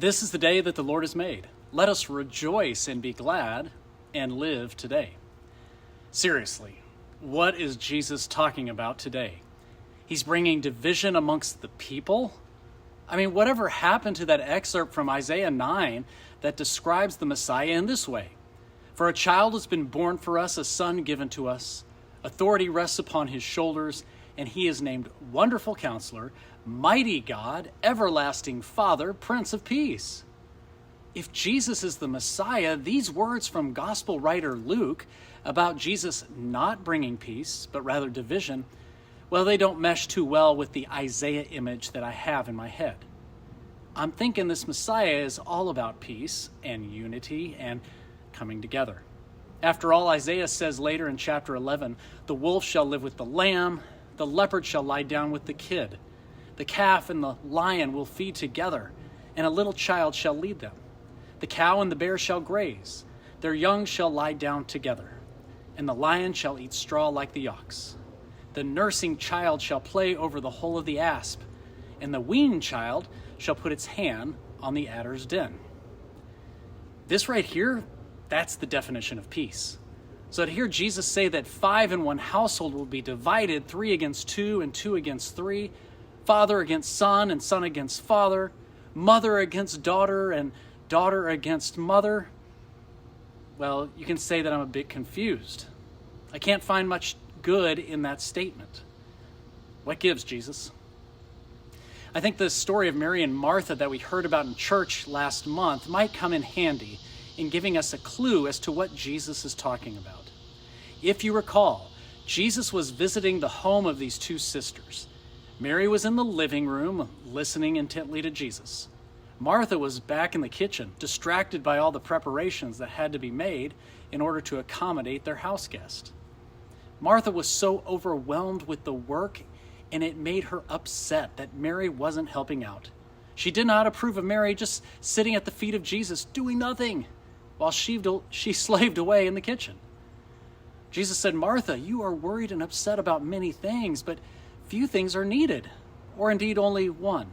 This is the day that the Lord has made. Let us rejoice and be glad and live today. Seriously, what is Jesus talking about today? He's bringing division amongst the people? I mean, whatever happened to that excerpt from Isaiah 9 that describes the Messiah in this way? For a child has been born for us, a son given to us. Authority rests upon his shoulders, and he is named Wonderful Counselor, Mighty God, Everlasting Father, Prince of Peace. If Jesus is the Messiah, these words from Gospel writer Luke about Jesus not bringing peace, but rather division, well, they don't mesh too well with the Isaiah image that I have in my head. I'm thinking this Messiah is all about peace and unity and coming together. After all, Isaiah says later in chapter 11, the wolf shall live with the lamb, the leopard shall lie down with the kid. The calf and the lion will feed together, and a little child shall lead them. The cow and the bear shall graze. Their young shall lie down together, and the lion shall eat straw like the ox. The nursing child shall play over the hole of the asp, and the weaned child shall put its hand on the adder's den. This right here, that's the definition of peace. So to hear Jesus say that 5 in one household will be divided, 3 against 2 and 2 against 3, father against son and son against father, mother against daughter and daughter against mother, well, you can say that I'm a bit confused. I can't find much good in that statement. What gives, Jesus? I think the story of Mary and Martha that we heard about in church last month might come in handy in giving us a clue as to what Jesus is talking about. If you recall, Jesus was visiting the home of these two sisters. Mary was in the living room, listening intently to Jesus. Martha was back in the kitchen, distracted by all the preparations that had to be made in order to accommodate their house guest. Martha was so overwhelmed with the work, and it made her upset that Mary wasn't helping out. She did not approve of Mary just sitting at the feet of Jesus, doing nothing, while she slaved away in the kitchen. Jesus said, Martha, you are worried and upset about many things, but few things are needed, or indeed only one.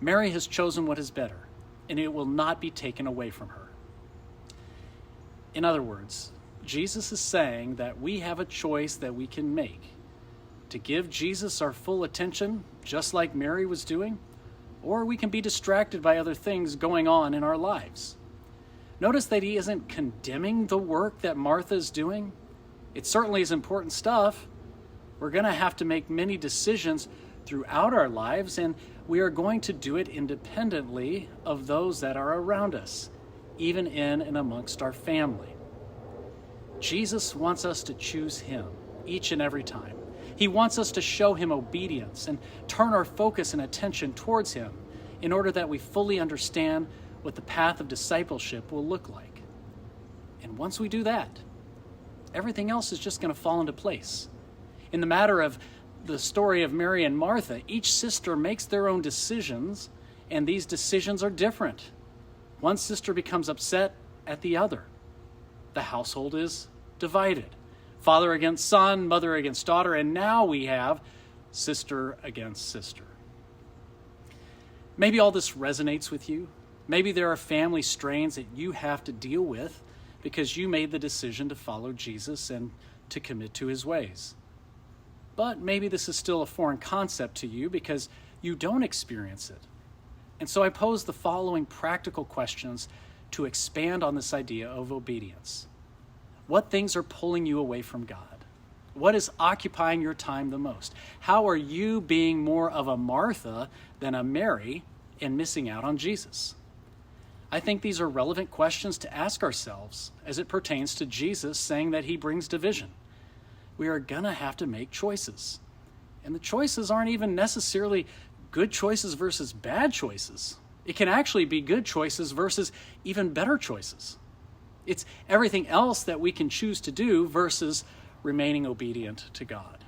Mary has chosen what is better, and it will not be taken away from her. In other words, Jesus is saying that we have a choice that we can make to give Jesus our full attention, just like Mary was doing, or we can be distracted by other things going on in our lives. Notice that he isn't condemning the work that Martha is doing. It certainly is important stuff. We're going to have to make many decisions throughout our lives, and we are going to do it independently of those that are around us, even in and amongst our family. Jesus wants us to choose him each and every time. He wants us to show him obedience and turn our focus and attention towards him in order that we fully understand what the path of discipleship will look like. And once we do that, everything else is just going to fall into place. In the matter of the story of Mary and Martha, each sister makes their own decisions, and these decisions are different. One sister becomes upset at the other. The household is divided. Father against son, mother against daughter, and now we have sister against sister. Maybe all this resonates with you. Maybe there are family strains that you have to deal with because you made the decision to follow Jesus and to commit to his ways. But maybe this is still a foreign concept to you because you don't experience it. And so I pose the following practical questions to expand on this idea of obedience. What things are pulling you away from God? What is occupying your time the most? How are you being more of a Martha than a Mary and missing out on Jesus? I think these are relevant questions to ask ourselves as it pertains to Jesus saying that he brings division. We are going to have to make choices. And the choices aren't even necessarily good choices versus bad choices. It can actually be good choices versus even better choices. It's everything else that we can choose to do versus remaining obedient to God.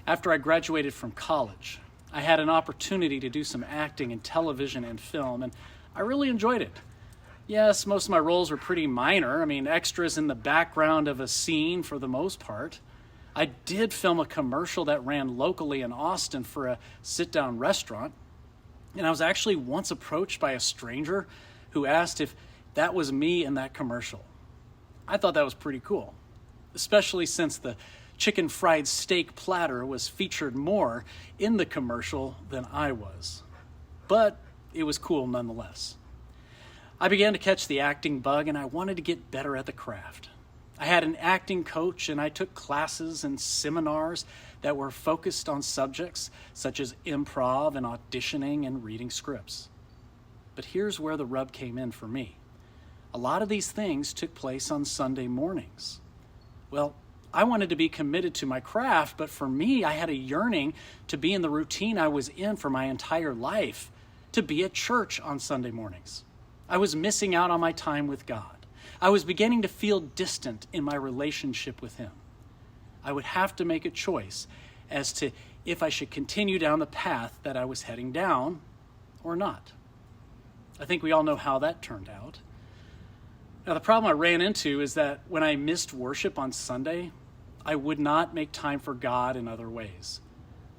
After I graduated from college, I had an opportunity to do some acting in television and film, and I really enjoyed it. Yes, most of my roles were pretty minor. Extras in the background of a scene for the most part. I did film a commercial that ran locally in Austin for a sit-down restaurant. And I was actually once approached by a stranger who asked if that was me in that commercial. I thought that was pretty cool, especially since the chicken fried steak platter was featured more in the commercial than I was. But it was cool nonetheless. I began to catch the acting bug, and I wanted to get better at the craft. I had an acting coach, and I took classes and seminars that were focused on subjects such as improv and auditioning and reading scripts. But here's where the rub came in for me. A lot of these things took place on Sunday mornings. Well, I wanted to be committed to my craft, but for me, I had a yearning to be in the routine I was in for my entire life, to be at church on Sunday mornings. I was missing out on my time with God. I was beginning to feel distant in my relationship with Him. I would have to make a choice as to if I should continue down the path that I was heading down or not. I think we all know how that turned out. Now, the problem I ran into is that when I missed worship on Sunday, I would not make time for God in other ways.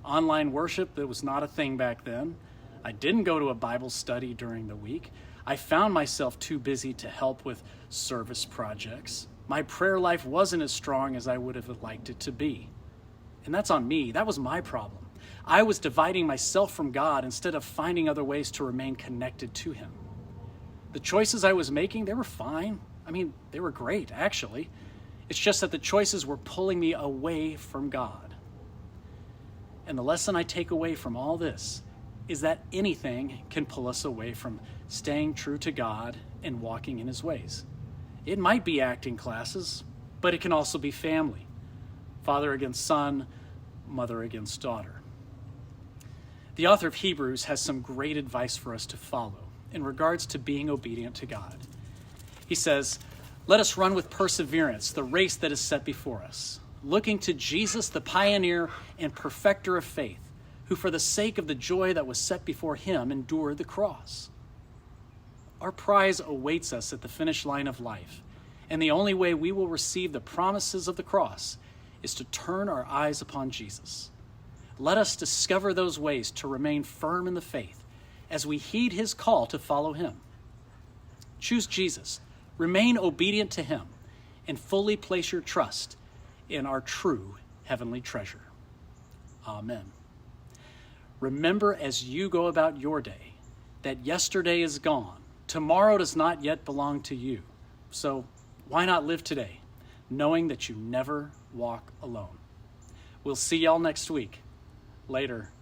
Online worship, that was not a thing back then. I didn't go to a Bible study during the week. I found myself too busy to help with service projects. My prayer life wasn't as strong as I would have liked it to be. And that's on me. That was my problem. I was dividing myself from God instead of finding other ways to remain connected to Him. The choices I was making, they were fine. I mean, they were great, actually. It's just that the choices were pulling me away from God. And the lesson I take away from all this is that anything can pull us away from staying true to God and walking in His ways. It might be acting classes, but it can also be family. Father against son, mother against daughter. The author of Hebrews has some great advice for us to follow in regards to being obedient to God. He says, "Let us run with perseverance the race that is set before us, looking to Jesus, the pioneer and perfecter of faith, who for the sake of the joy that was set before Him endured the cross." Our prize awaits us at the finish line of life, and the only way we will receive the promises of the cross is to turn our eyes upon Jesus. Let us discover those ways to remain firm in the faith as we heed His call to follow Him. Choose Jesus, remain obedient to Him, and fully place your trust in our true heavenly treasure. Amen. Remember as you go about your day that yesterday is gone. Tomorrow does not yet belong to you. So why not live today, knowing that you never walk alone? We'll see y'all next week. Later.